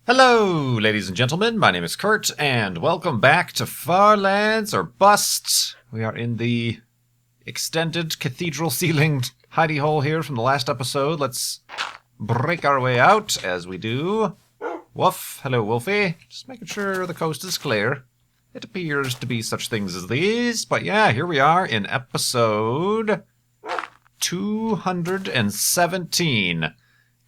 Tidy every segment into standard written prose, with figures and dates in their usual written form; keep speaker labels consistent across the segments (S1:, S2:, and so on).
S1: Hello, ladies and gentlemen. My name is Kurt, and welcome back to Farlands or Bust. We are in the extended cathedral ceiling hidey hole here from the last episode. Let's break our way out, as we do. Woof. Hello, Wolfie. Just making sure the coast is clear. It appears to be such things as these, but yeah, here we are in episode 217.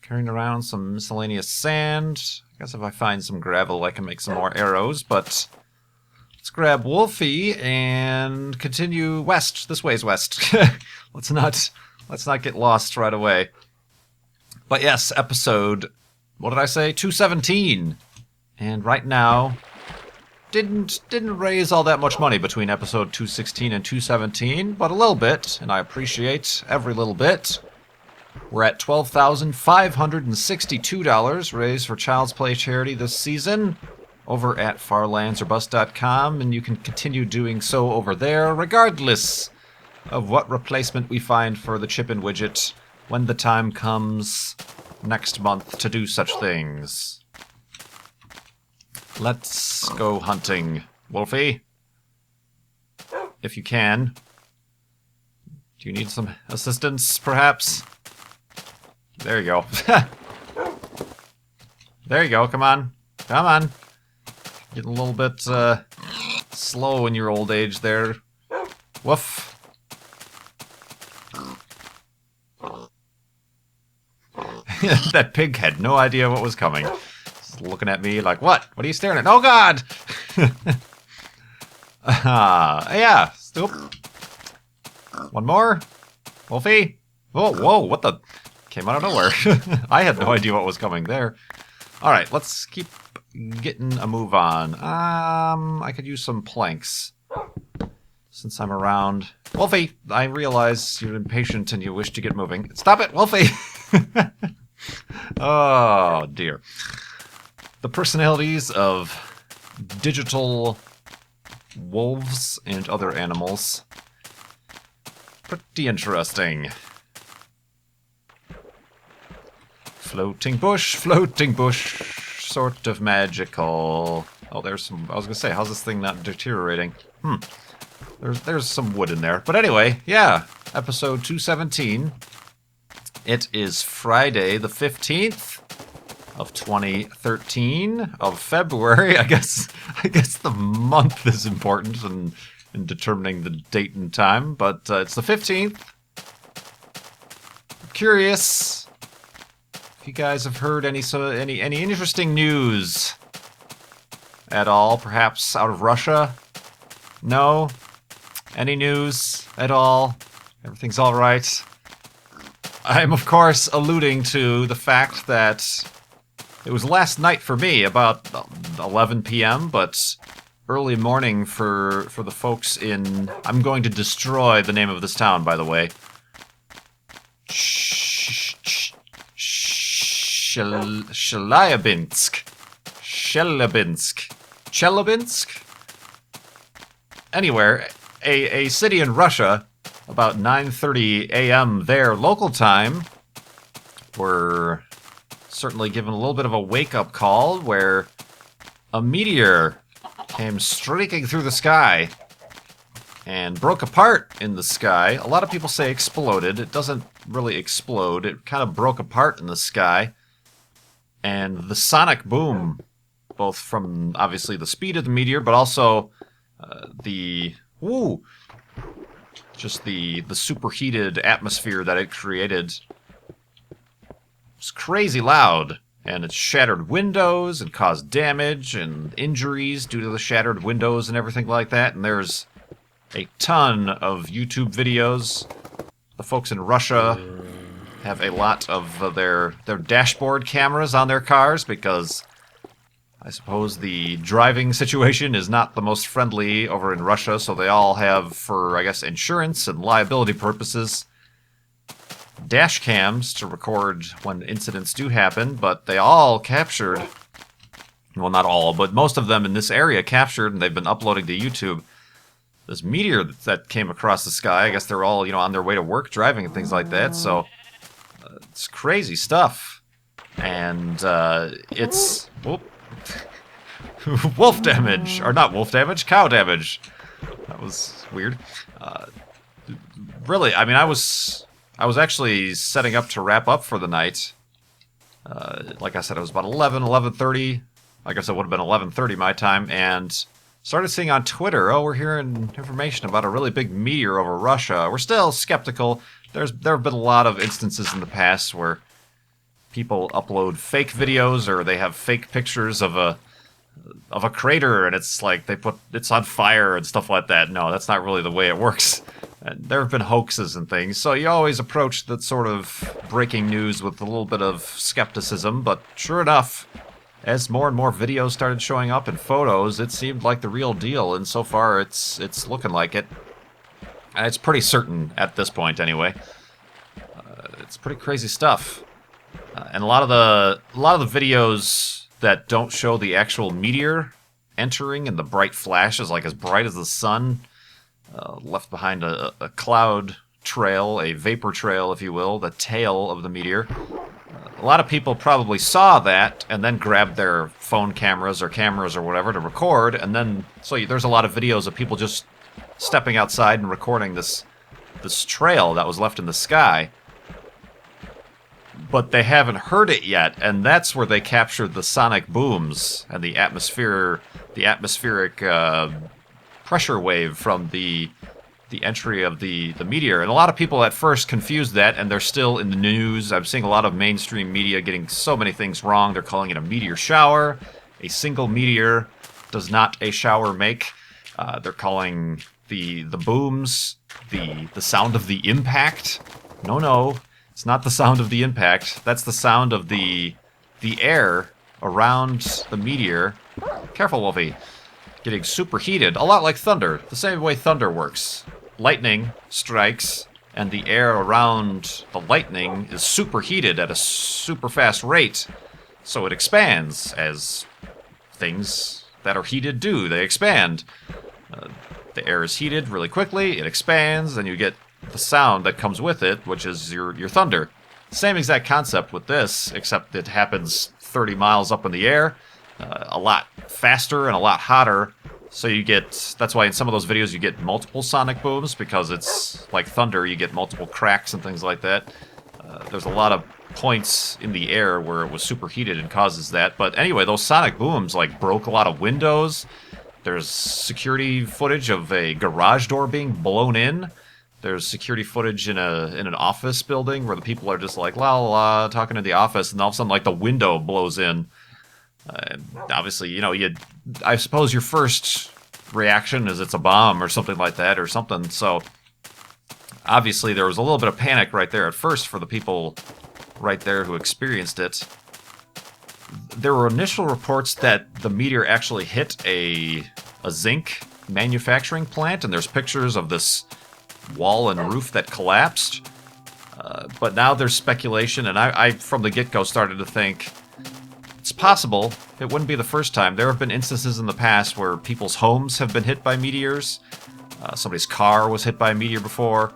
S1: Carrying around some miscellaneous sand. I guess if I find some gravel, I can make some more arrows, but let's grab Wolfie and continue west. This way's west. Let's not get lost right away. But yes, episode, what did I say? 217. And right now, didn't raise all that much money between episode 216 and 217, but a little bit, and I appreciate every little bit. We're at $12,562 raised for Child's Play charity this season over at farlandsorbust.com, and you can continue doing so over there regardless of what replacement we find for the chip-in widget when the time comes next month to do such things. Let's go hunting, Wolfie. If you can. Do you need some assistance, perhaps? There you go. There you go, come on. Come on. Getting a little bit slow in your old age there. Woof. That pig had no idea what was coming. Just looking at me like, what? What are you staring at? Oh, God! Yeah. Stoop. One more. Wolfie. Whoa, whoa, what the... Came out of nowhere. I had no idea what was coming there. Alright, let's keep getting a move on. I could use some planks. Since I'm around. Wolfie, I realize you're impatient and you wish to get moving. Stop it, Wolfie! Oh, dear. The personalities of digital wolves and other animals. Pretty interesting. Floating bush, sort of magical. Oh, there's some... I was gonna say, how's this thing not deteriorating? There's some wood in there. But anyway, yeah, episode 217. It is Friday the 15th of 2013 of February. I guess the month is important in determining the date and time, but it's the 15th. I'm curious if you guys have heard any interesting news at all, perhaps out of Russia? No? Any news at all? Everything's all right? I'm, of course, alluding to the fact that it was last night for me, about 11 p.m., but early morning for the folks in... I'm going to destroy the name of this town, by the way. Chelyabinsk. Anywhere, a city in Russia, about 9:30 a.m. their local time, were certainly given a little bit of a wake-up call where a meteor came streaking through the sky and broke apart in the sky. A lot of people say exploded. It doesn't really explode. It kind of broke apart in the sky. And the sonic boom, both from, obviously, the speed of the meteor, but also the superheated atmosphere that it created, was crazy loud. And it shattered windows and caused damage and injuries due to the shattered windows and everything like that. And there's a ton of YouTube videos. The folks in Russia have a lot of their dashboard cameras on their cars because I suppose the driving situation is not the most friendly over in Russia, so they all have, for, I guess, insurance and liability purposes, dash cams to record when incidents do happen, but they all captured, well, not all, but most of them in this area captured, and they've been uploading to YouTube, this meteor that came across the sky. I guess they're all, on their way to work, driving and things like that, so it's crazy stuff. And it's Whoop. Wolf damage! Or not wolf damage, cow damage. That was weird. Really, I mean, I was actually setting up to wrap up for the night. Like I said, it was about 11:30. I guess it would have been 11:30 my time, and started seeing on Twitter, oh, we're hearing information about a really big meteor over Russia. We're still skeptical. There have been a lot of instances in the past where people upload fake videos or they have fake pictures of a crater, and it's like they put it's on fire and stuff like that. No, that's not really the way it works. There have been hoaxes and things, so you always approach that sort of breaking news with a little bit of skepticism, but sure enough, as more and more videos started showing up and photos, it seemed like the real deal, and so far it's looking like it. It's pretty certain at this point, anyway. It's pretty crazy stuff, and a lot of the videos that don't show the actual meteor entering and the bright flashes, like as bright as the sun, left behind a cloud trail, a vapor trail, if you will, the tail of the meteor. A lot of people probably saw that and then grabbed their phone cameras or whatever to record, and then so there's a lot of videos of people just stepping outside and recording this trail that was left in the sky. But they haven't heard it yet, and that's where they captured the sonic booms and the atmospheric pressure wave from the entry of the meteor. And a lot of people at first confused that, and they're still in the news. I'm seeing a lot of mainstream media getting so many things wrong. They're calling it a meteor shower. A single meteor does not a shower make. They're calling the booms the sound of the impact. No, it's not the sound of the impact. That's the sound of the air around the meteor. Careful, Wolfie. Getting superheated, a lot like thunder, the same way thunder works. Lightning strikes, and the air around the lightning is superheated at a super fast rate, so it expands, as things that are heated do. They expand. The air is heated really quickly, it expands, and you get the sound that comes with it, which is your thunder. Same exact concept with this, except it happens 30 miles up in the air, a lot faster and a lot hotter. So you get, that's why in some of those videos you get multiple sonic booms, because it's like thunder, you get multiple cracks and things like that. There's a lot of points in the air where it was superheated and causes that. But anyway, those sonic booms like broke a lot of windows. There's security footage of a garage door being blown in. There's security footage in an office building where the people are just like, la la la, talking to the office, and all of a sudden like the window blows in. And obviously, you know, I suppose your first reaction is it's a bomb or something like that or something. So obviously there was a little bit of panic right there at first for the people right there who experienced it. There were initial reports that the meteor actually hit a zinc manufacturing plant, and there's pictures of this wall and roof that collapsed. But now there's speculation, and I from the get-go started to think it's possible. It wouldn't be the first time. There have been instances in the past where people's homes have been hit by meteors. Somebody's car was hit by a meteor before.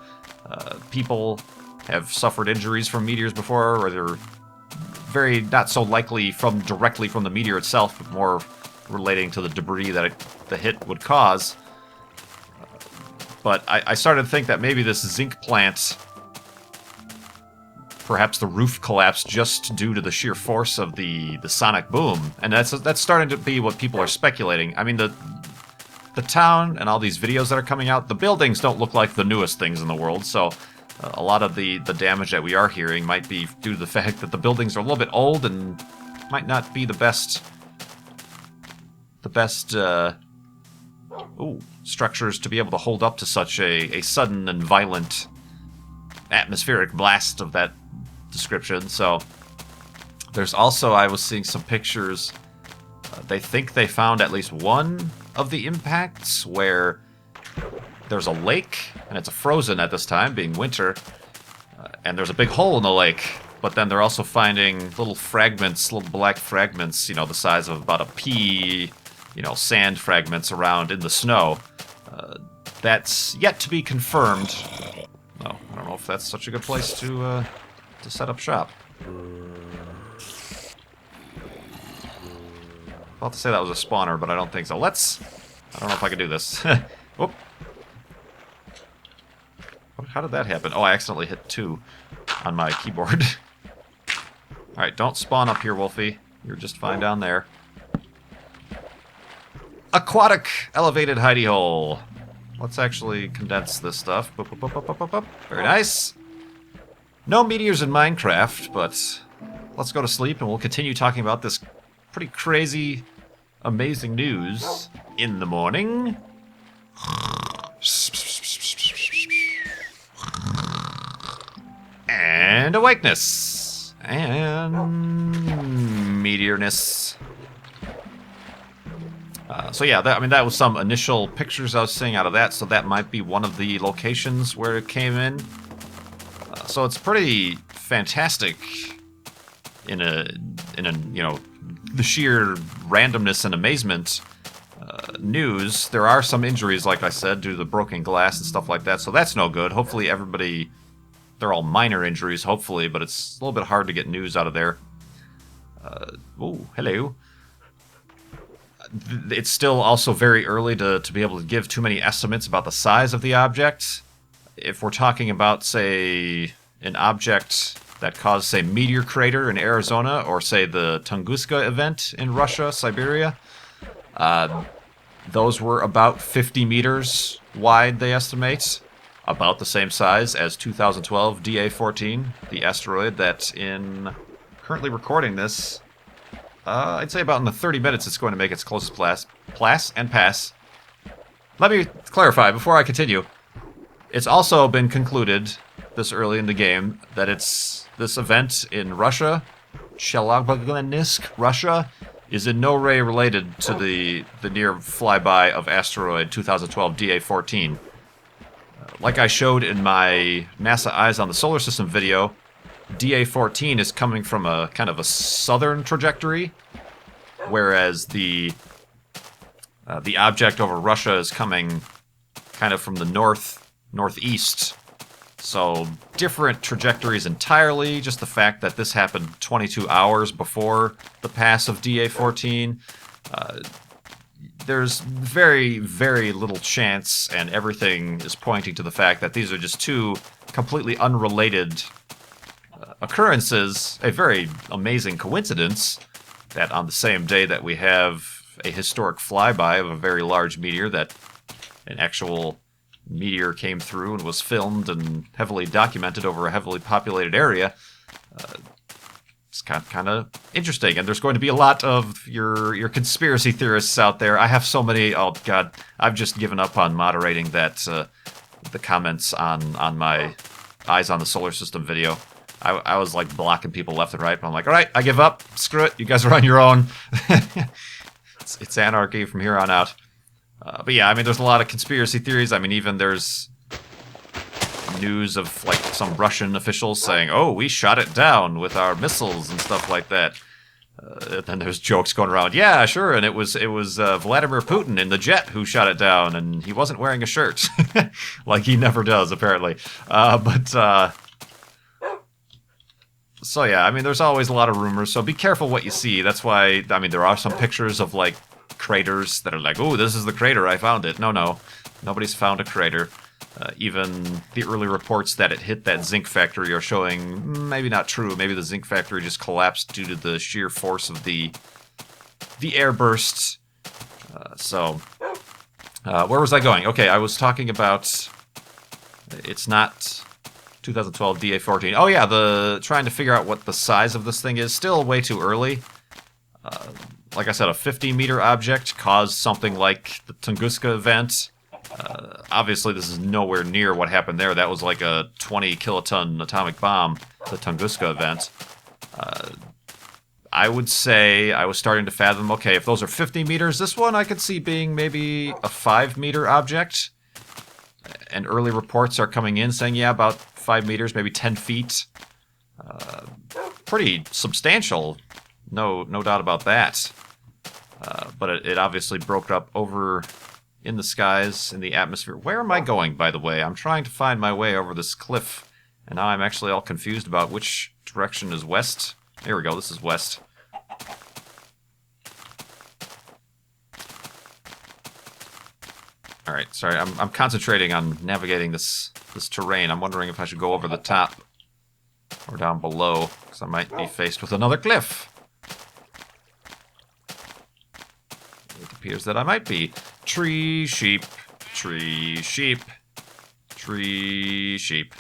S1: People have suffered injuries from meteors before, or they're very not so likely directly from the meteor itself, but more relating to the debris that the hit would cause. But I started to think that maybe this zinc plant, perhaps the roof collapsed just due to the sheer force of the sonic boom, and that's starting to be what people are speculating. I mean, the town and all these videos that are coming out, the buildings don't look like the newest things in the world, so a lot of the damage that we are hearing might be due to the fact that the buildings are a little bit old and might not be the best structures to be able to hold up to such a sudden and violent atmospheric blast of that description. So there's also, I was seeing some pictures, they think they found at least one of the impacts where there's a lake, and it's frozen at this time, being winter, and there's a big hole in the lake, but then they're also finding little fragments, little black fragments, you know, the size of about a pea, you know, sand fragments around in the snow. That's yet to be confirmed. No, I don't know if that's such a good place to set up shop. about to say that was a spawner, but I don't think so. Let's... I don't know if I can do this. Whoop. How did that happen? Oh, I accidentally hit 2 on my keyboard. Alright, don't spawn up here, Wolfie. You're just fine down there. Aquatic elevated hidey hole. Let's actually condense this stuff. Boop, boop, boop, boop, boop, boop. Very nice. No meteors in Minecraft, but let's go to sleep and we'll continue talking about this pretty crazy, amazing news in the morning. And awakeness. And meteorness. So yeah, that was some initial pictures I was seeing out of that, so that might be one of the locations where it came in. So it's pretty fantastic in a you know, the sheer randomness and amazement news. There are some injuries, like I said, due to the broken glass and stuff like that, so that's no good. Hopefully everybody, they're all minor injuries, hopefully, but it's a little bit hard to get news out of there. Oh, hello. It's still also very early to be able to give too many estimates about the size of the object. If we're talking about, say, an object that caused, say, Meteor Crater in Arizona, or, say, the Tunguska event in Russia, Siberia, those were about 50 meters wide, they estimate. About the same size as 2012 DA-14, the asteroid that in... currently recording this... I'd say about in the 30 minutes it's going to make its closest pass. Let me clarify before I continue. It's also been concluded this early in the game that it's this event in Russia, Chelyabinsk, Russia, is in no way related to the near flyby of asteroid 2012 DA-14. Like I showed in my NASA Eyes on the Solar System video, DA-14 is coming from a kind of a southern trajectory, whereas the object over Russia is coming kind of from the northeast. So different trajectories entirely. Just the fact that this happened 22 hours before the pass of DA-14. There's very, very little chance, and everything is pointing to the fact that these are just two completely unrelated occurrences. A very amazing coincidence that on the same day that we have a historic flyby of a very large meteor, that an actual meteor came through and was filmed and heavily documented over a heavily populated area. It's kind of interesting, and there's going to be a lot of your conspiracy theorists out there. I have so many. Oh God, I've just given up on moderating that the comments on my Eyes on the Solar System video. I was like blocking people left and right, but I'm like, all right, I give up. Screw it. You guys are on your own. It's anarchy from here on out. But yeah, I mean, there's a lot of conspiracy theories. I mean, even there's news of like some Russian officials saying, "Oh, we shot it down with our missiles and stuff like that." Then there's jokes going around. Yeah, sure, and it was Vladimir Putin in the jet who shot it down, and he wasn't wearing a shirt, like he never does apparently. So yeah, I mean, there's always a lot of rumors. So be careful what you see. That's why, I mean, there are some pictures of like craters that are like, "Oh, this is the crater. I found it." No, nobody's found a crater. Even the early reports that it hit that zinc factory are showing maybe not true. Maybe the zinc factory just collapsed due to the sheer force of the air bursts. Where was I going? Okay, I was talking about it's not 2012 DA-14. Oh yeah, trying to figure out what the size of this thing is. Still way too early. Like I said, a 50-meter object caused something like the Tunguska event. Obviously, this is nowhere near what happened there. That was like a 20-kiloton atomic bomb, the Tunguska event. I would say I was starting to fathom, okay, if those are 50 meters, this one I could see being maybe a 5-meter object. And early reports are coming in saying, yeah, about 5 meters, maybe 10 feet. Pretty substantial, no doubt about that. But it obviously broke up over in the skies, in the atmosphere. Where am I going, by the way? I'm trying to find my way over this cliff, and now I'm actually all confused about which direction is west. Here we go, this is west. Alright, sorry, I'm concentrating on navigating this terrain. I'm wondering if I should go over the top or down below, because I might be faced with another cliff. It appears that I might be. Tree, sheep, tree, sheep, tree, sheep.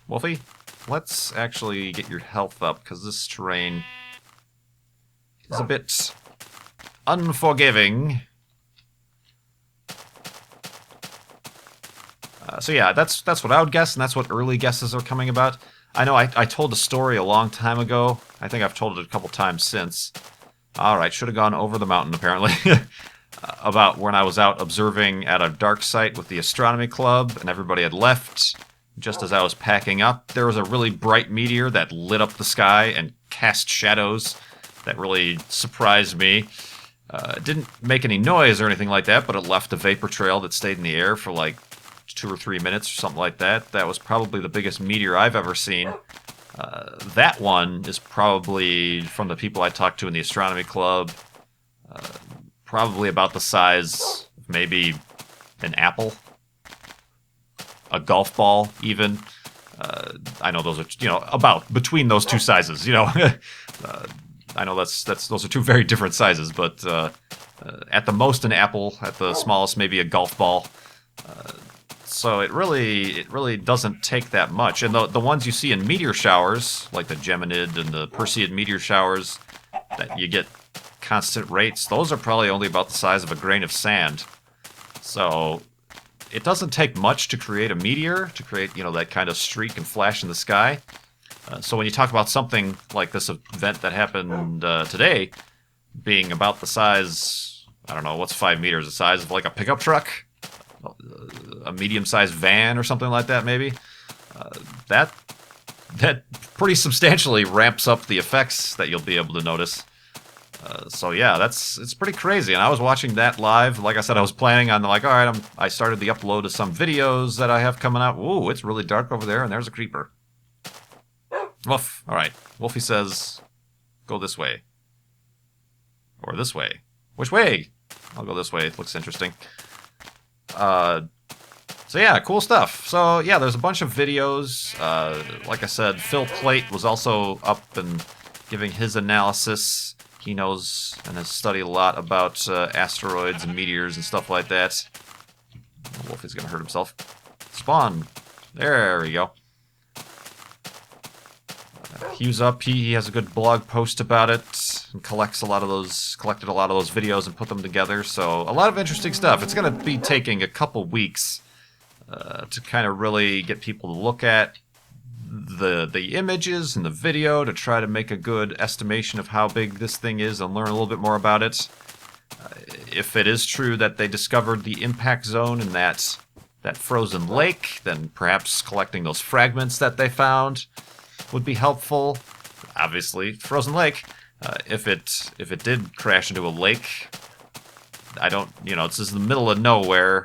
S1: Wolfie, let's actually get your health up, because this terrain is a bit unforgiving. So yeah, that's what I would guess, and that's what early guesses are coming about. I know I told a story a long time ago. I think I've told it a couple times since. Alright, should have gone over the mountain, apparently. About when I was out observing at a dark site with the astronomy club, and everybody had left. Just as I was packing up, there was a really bright meteor that lit up the sky and cast shadows that really surprised me. It didn't make any noise or anything like that, but it left a vapor trail that stayed in the air for like 2 or 3 minutes or something like that. That was probably the biggest meteor I've ever seen. That one is probably, from the people I talked to in the astronomy club, probably about the size of maybe an apple, a golf ball even. I know those are, about between those two sizes, I know those are two very different sizes, but at the most an apple, at the smallest maybe a golf ball. So it really doesn't take that much. And the ones you see in meteor showers, like the Geminid and the Perseid meteor showers, that you get constant rates, those are probably only about the size of a grain of sand. So it doesn't take much to create a meteor, to create, that kind of streak and flash in the sky. So when you talk about something like this event that happened today, being about the size, I don't know, what's 5 meters, the size of like a pickup truck? A medium-sized van or something like that, maybe. That pretty substantially ramps up the effects that you'll be able to notice. So yeah, it's pretty crazy. And I was watching that live. Like I said, I was planning on like, all right, I started the upload of some videos that I have coming out. Ooh, it's really dark over there, and there's a creeper. Woof. All right. Wolfie says, go this way. Or this way. Which way? I'll go this way. It looks interesting. So yeah, cool stuff. So yeah, there's a bunch of videos. Like I said, Phil Plait was also up and giving his analysis. He knows and has studied a lot about asteroids and meteors and stuff like that. Wolfie's gonna hurt himself. Spawn. There we go. Hugh's up. He has a good blog post about it and collected a lot of those videos and put them together. So a lot of interesting stuff. It's going to be taking a couple weeks to kind of really get people to look at the images and the video to try to make a good estimation of how big this thing is and learn a little bit more about it. If it is true that they discovered the impact zone in that frozen lake, then perhaps collecting those fragments that they found would be helpful. Obviously, frozen lake. If it did crash into a lake, I don't, it's just in the middle of nowhere.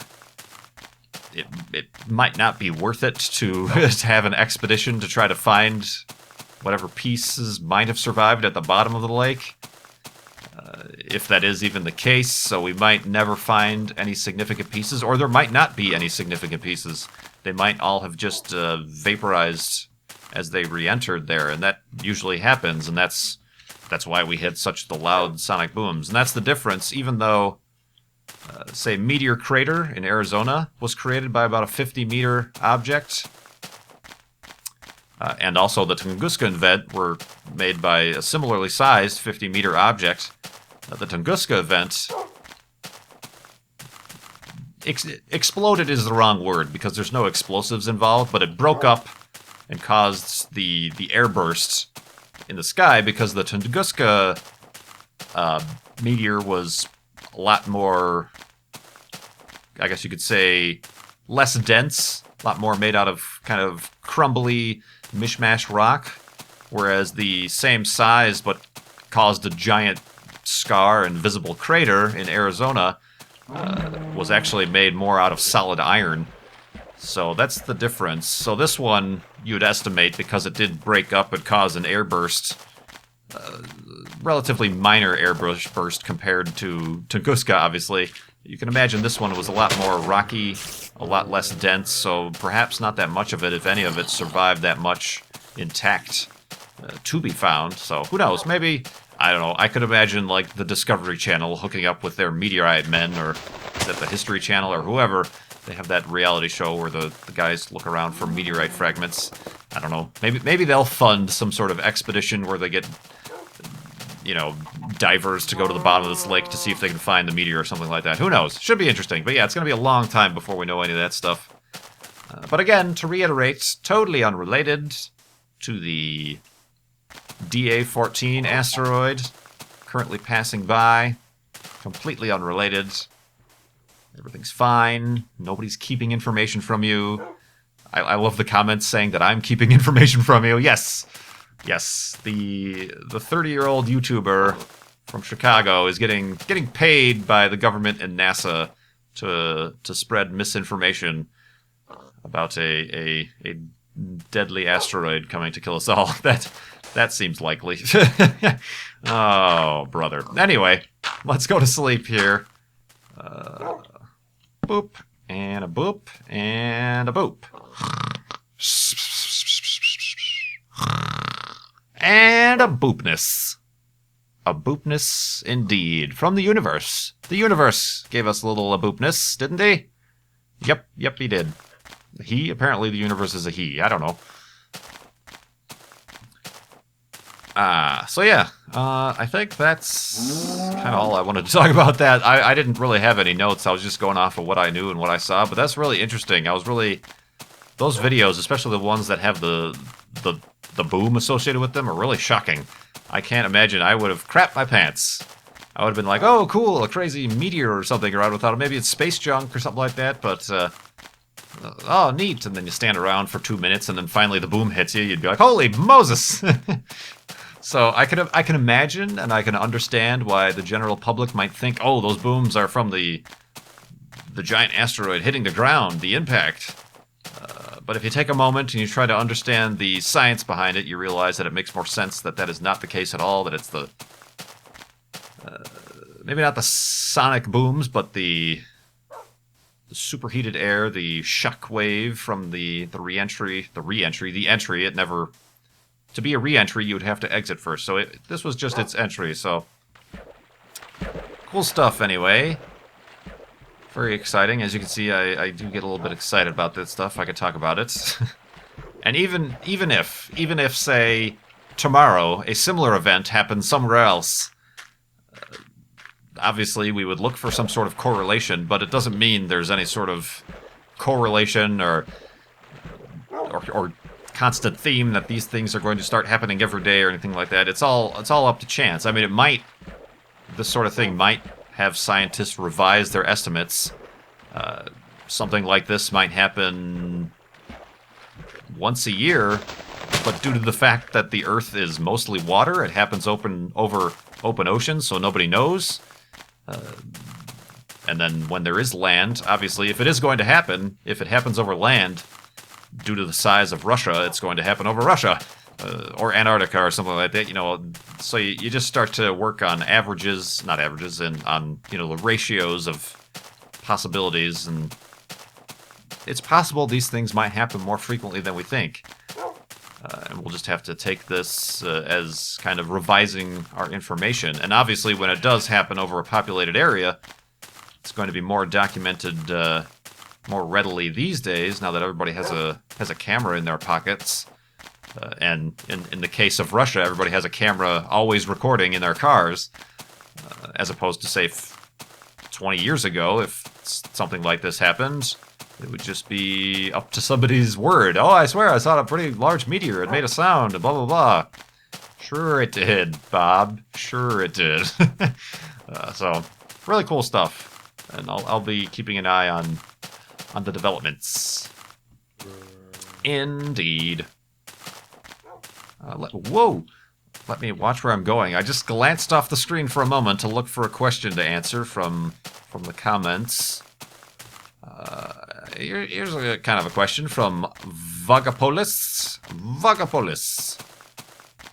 S1: It might not be worth it to have an expedition to try to find whatever pieces might have survived at the bottom of the lake. If that is even the case, so we might never find any significant pieces, or there might not be any significant pieces. They might all have just vaporized as they re-entered there, and that usually happens, and that's why we hit such the loud sonic booms. And that's the difference, even though, say, Meteor Crater in Arizona was created by about a 50-meter object, and also the Tunguska event were made by a similarly sized 50-meter object. The Tunguska event exploded is the wrong word, because there's no explosives involved, but it broke up and caused the airburst in the sky, because the Tunguska meteor was a lot more, I guess you could say, less dense, a lot more made out of kind of crumbly mishmash rock, whereas the same size but caused a giant scar and visible crater in Arizona was actually made more out of solid iron. So that's the difference. So this one, you'd estimate, because it did break up and cause an airburst, relatively minor airburst burst compared to Tunguska, obviously. You can imagine this one was a lot more rocky, a lot less dense, so perhaps not that much of it, if any of it, survived that much intact to be found. So who knows? Maybe, I don't know, I could imagine like the Discovery Channel hooking up with their meteorite men, or is that the History Channel, or whoever. They have that reality show where the guys look around for meteorite fragments. I don't know. Maybe they'll fund some sort of expedition where they get, you know, divers to go to the bottom of this lake to see if they can find the meteor or something like that. Who knows? Should be interesting. But yeah, it's going to be a long time before we know any of that stuff. But again, to reiterate, totally unrelated to the DA-14 asteroid currently passing by. Completely unrelated. Everything's fine. Nobody's keeping information from you. I love the comments saying that I'm keeping information from you. Yes. Yes. The 30-year-old YouTuber from Chicago is getting paid by the government and NASA to spread misinformation about a deadly asteroid coming to kill us all. That seems likely. Oh, brother. Anyway, let's go to sleep here. Boop, and a boop, and a boop. And a boopness. A boopness indeed. From the universe. The universe gave us a little boopness, didn't he? Yep, he did. He? Apparently the universe is a he. I don't know. So yeah, I think that's kind of all I wanted to talk about that. I didn't really have any notes. I was just going off of what I knew and what I saw, but that's really interesting. Those videos, especially the ones that have the boom associated with them, are really shocking. I can't imagine. I would have crapped my pants. I would have been like, oh, cool, a crazy meteor or something around without it. Maybe it's space junk or something like that, but, oh, neat. And then you stand around for 2 minutes, and then finally the boom hits you. You'd be like, holy Moses! So I can imagine and I can understand why the general public might think, oh, those booms are from the giant asteroid hitting the ground, the impact. But if you take a moment and you try to understand the science behind it, you realize that it makes more sense that that is not the case at all, that it's the... maybe not the sonic booms, but the superheated air, the shock wave from the entry. It never... To be a re-entry, you would have to exit first. So this was just its entry, so... Cool stuff, anyway. Very exciting. As you can see, I do get a little bit excited about this stuff. I could talk about it. And even if, say, tomorrow, a similar event happens somewhere else, obviously we would look for some sort of correlation, but it doesn't mean there's any sort of correlation or constant theme that these things are going to start happening every day or anything like that. It's all up to chance. I mean, this sort of thing might have scientists revise their estimates. Something like this might happen once a year, but due to the fact that the Earth is mostly water, it happens over open ocean, so nobody knows. And then when there is land, obviously, if it is going to happen, if it happens over land, due to the size of Russia, it's going to happen over Russia, or Antarctica or something like that, you know. So you just start to work on and on, you know, the ratios of possibilities, and it's possible these things might happen more frequently than we think. And we'll just have to take this as kind of revising our information. And obviously, when it does happen over a populated area, it's going to be more documented more readily these days, now that everybody has a camera in their pockets. And in the case of Russia, everybody has a camera always recording in their cars, as opposed to, say, 20 years ago, if something like this happened, it would just be up to somebody's word. Oh, I swear, I saw a pretty large meteor. It made a sound, and blah, blah, blah. Sure it did, Bob. Sure it did. So, really cool stuff. And I'll be keeping an eye on the developments. Indeed. Whoa! Let me watch where I'm going. I just glanced off the screen for a moment to look for a question to answer from the comments. Here's a kind of a question from Vagapolis. Vagapolis.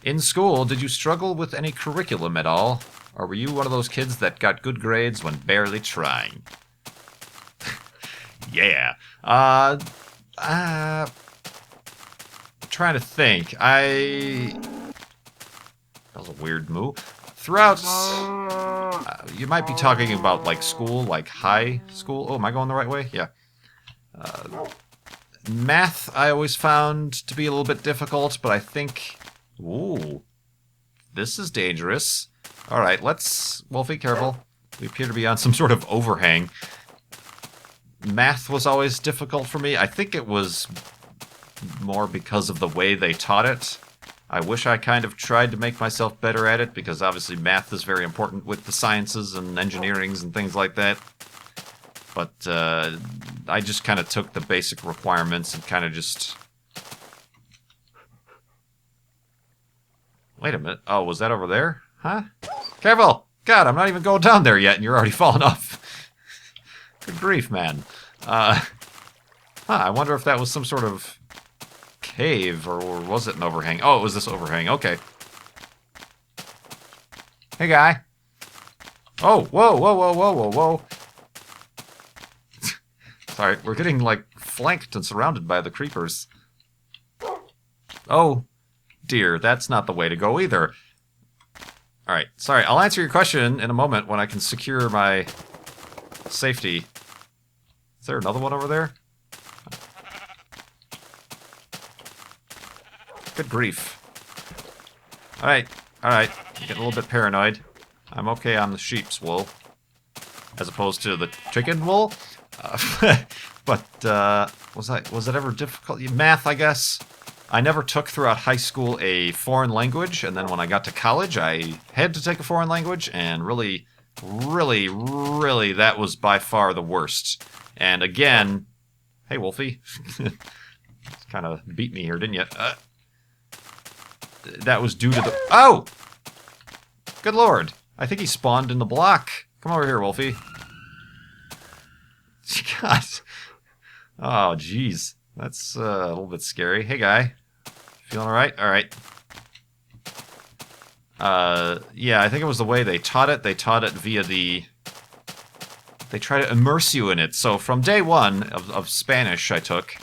S1: In school, did you struggle with any curriculum at all? Or were you one of those kids that got good grades when barely trying? Yeah. Trying to think. That was a weird move. Throughout... you might be talking about, like, school, like high school. Oh, am I going the right way? Yeah. Math, I always found to be a little bit difficult, but I think... Ooh. This is dangerous. Alright, let's... Wolfie, careful. We appear to be on some sort of overhang. Math was always difficult for me. I think it was more because of the way they taught it. I wish I kind of tried to make myself better at it, because obviously math is very important with the sciences and engineerings and things like that. But I just kind of took the basic requirements and kind of just... Wait a minute. Oh, was that over there? Huh? Careful! God, I'm not even going down there yet, and you're already falling off. Good grief, man. I wonder if that was some sort of cave, or was it an overhang? Oh, it was this overhang. Okay. Hey, guy. Oh, whoa, whoa, whoa, whoa, whoa, whoa. Sorry, we're getting, like, flanked and surrounded by the creepers. Oh, dear, that's not the way to go either. Alright, sorry, I'll answer your question in a moment when I can secure my safety. Is there another one over there? Good grief. Alright, alright, getting a little bit paranoid. I'm okay on the sheep's wool, as opposed to the chicken wool. But was it ever difficult? Math, I guess. I never took throughout high school a foreign language, and then when I got to college, I had to take a foreign language, and really, really, really, that was by far the worst. And again, hey, Wolfie, kind of beat me here, didn't you? That was due to the... Oh! Good lord. I think he spawned in the block. Come over here, Wolfie. God. Oh, jeez. That's a little bit scary. Hey, guy. Feeling alright? Alright. Yeah, I think it was the way they taught it. They taught it via the... They try to immerse you in it. So from day one of Spanish I took,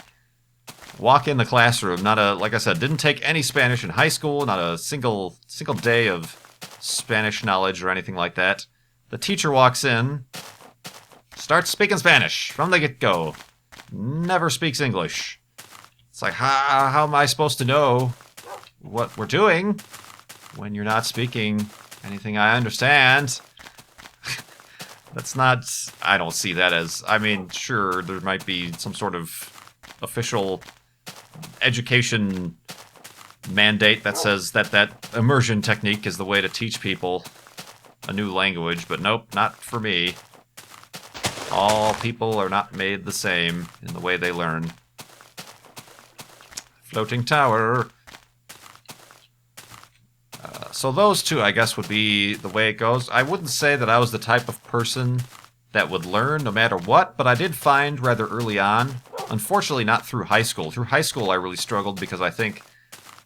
S1: walk in the classroom, like I said, didn't take any Spanish in high school, not a single day of Spanish knowledge or anything like that. The teacher walks in, starts speaking Spanish from the get-go. Never speaks English. It's like, how am I supposed to know what we're doing when you're not speaking anything I understand? That's not... I don't see that as... I mean, sure, there might be some sort of official education mandate that says that immersion technique is the way to teach people a new language, but nope, not for me. All people are not made the same in the way they learn. Floating tower. So those two, I guess, would be the way it goes. I wouldn't say that I was the type of person that would learn no matter what, but I did find rather early on, unfortunately not through high school. Through high school I really struggled because I think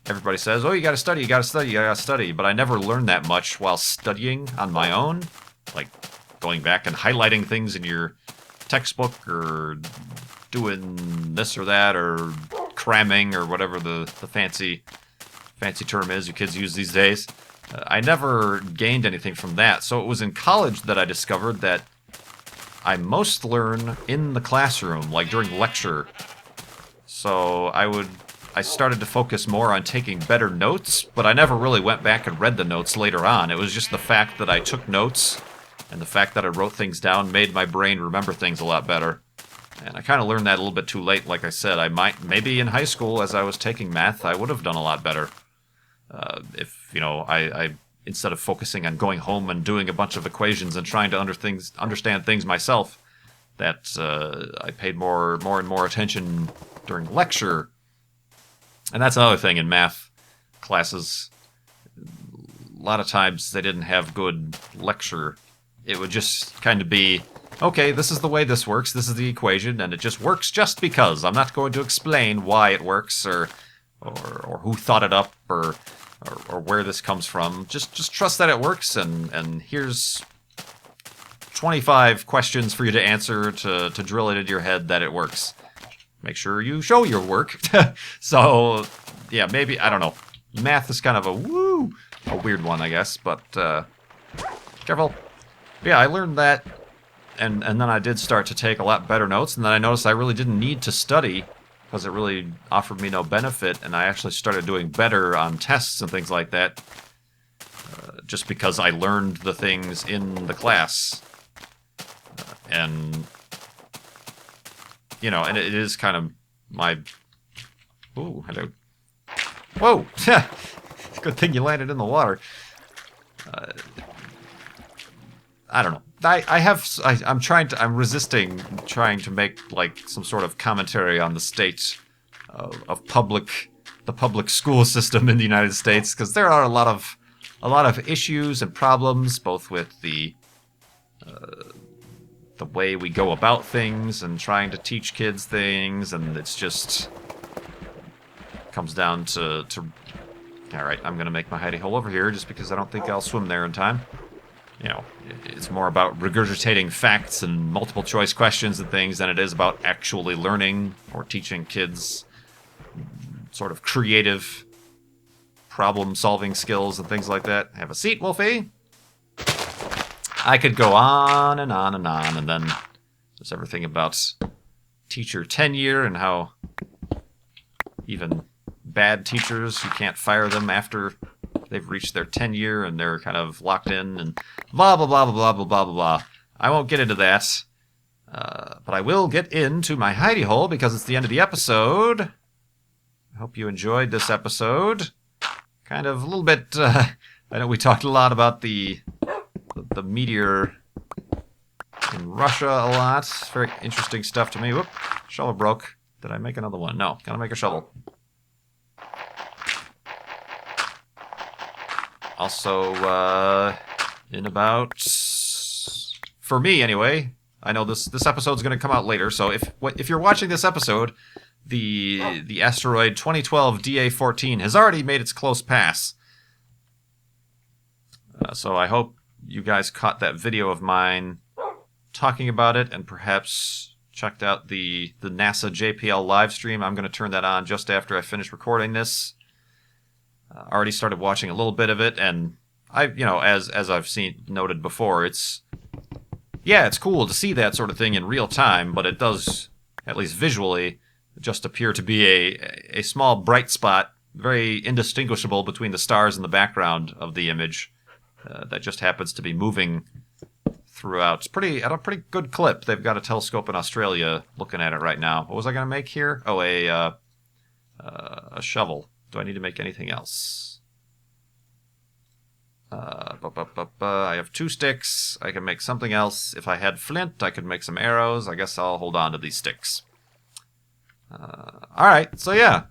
S1: everybody says, oh, you gotta study, you gotta study, you gotta study, but I never learned that much while studying on my own. Like going back and highlighting things in your textbook or doing this or that or cramming or whatever the fancy term is you kids use these days. I never gained anything from that. So it was in college that I discovered that I most learn in the classroom, like during lecture. So I started to focus more on taking better notes, but I never really went back and read the notes later on. It was just the fact that I took notes and the fact that I wrote things down made my brain remember things a lot better. And I kind of learned that a little bit too late. Like I said, maybe in high school as I was taking math, I would have done a lot better. If, I instead of focusing on going home and doing a bunch of equations and trying to understand things myself, that I paid more and more attention during lecture. And that's another thing in math classes. A lot of times they didn't have good lecture. It would just kind of be, okay, this is the way this works, this is the equation, and it just works just because. I'm not going to explain why it works or who thought it up or or where this comes from. Just trust that it works, and here's 25 questions for you to answer to drill it into your head that it works. Make sure you show your work. So, yeah, maybe, I don't know. Math is kind of a weird one, I guess, but careful. Yeah, I learned that, and then I did start to take a lot better notes, and then I noticed I really didn't need to study because it really offered me no benefit, and I actually started doing better on tests and things like that just because I learned the things in the class. And, you know, and it is kind of my... Ooh, hello. Whoa! Good thing you landed in the water. I don't know. I'm resisting trying to make, like, some sort of commentary on the state of the public school system in the United States, because there are a lot of issues and problems, both with the way we go about things and trying to teach kids things, and it's just comes down to alright, I'm gonna make my hidey hole over here just because I don't think I'll swim there in time. You know, it's more about regurgitating facts and multiple choice questions and things than it is about actually learning or teaching kids sort of creative problem solving skills and things like that. Have a seat, Wolfie. I could go on and on and on, and then there's everything about teacher tenure and how even bad teachers, you can't fire them after they've reached their tenure and they're kind of locked in and blah, blah, blah, blah, blah, blah, blah, blah, blah. I won't get into that, but I will get into my hidey hole because it's the end of the episode. I hope you enjoyed this episode. Kind of a little bit, I know we talked a lot about the Meteor in Russia a lot. Very interesting stuff to me. Whoop, shovel broke. Did I make another one? No, gotta make a shovel. Also, in about, for me anyway, I know this episode's going to come out later, so if you're watching this episode, the asteroid 2012 DA-14 has already made its close pass. So I hope you guys caught that video of mine talking about it and perhaps checked out the NASA JPL live stream. I'm going to turn that on just after I finish recording this. Already started watching a little bit of it, and as I've noted before, it's cool to see that sort of thing in real time, but it does, at least visually, just appear to be a small bright spot, very indistinguishable between the stars in the background of the image, that just happens to be moving throughout. It's at a pretty good clip. They've got a telescope in Australia looking at it right now. What was I going to make here? Oh, a shovel. Do I need to make anything else? I have 2 sticks. I can make something else. If I had flint, I could make some arrows. I guess I'll hold on to these sticks. Alright, so yeah.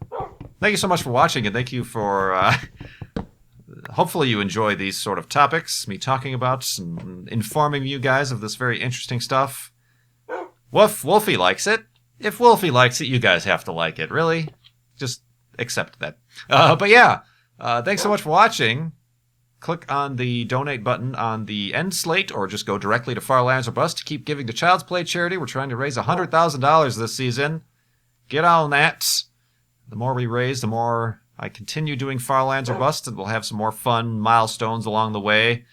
S1: Thank you so much for watching, and thank you for... hopefully you enjoy these sort of topics, me talking about and informing you guys of this very interesting stuff. Wolfie likes it. If Wolfie likes it, you guys have to like it, really. Just accept that. But yeah, thanks so much for watching. Click on the donate button on the end slate, or just go directly to Farlands or Bust to keep giving to Child's Play charity. We're trying to raise $100,000 this season. Get on that. The more we raise, the more I continue doing Farlands or Bust, and we'll have some more fun milestones along the way.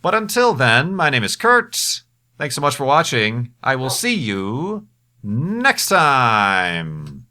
S1: But until then, my name is Kurt. Thanks so much for watching. I will see you next time.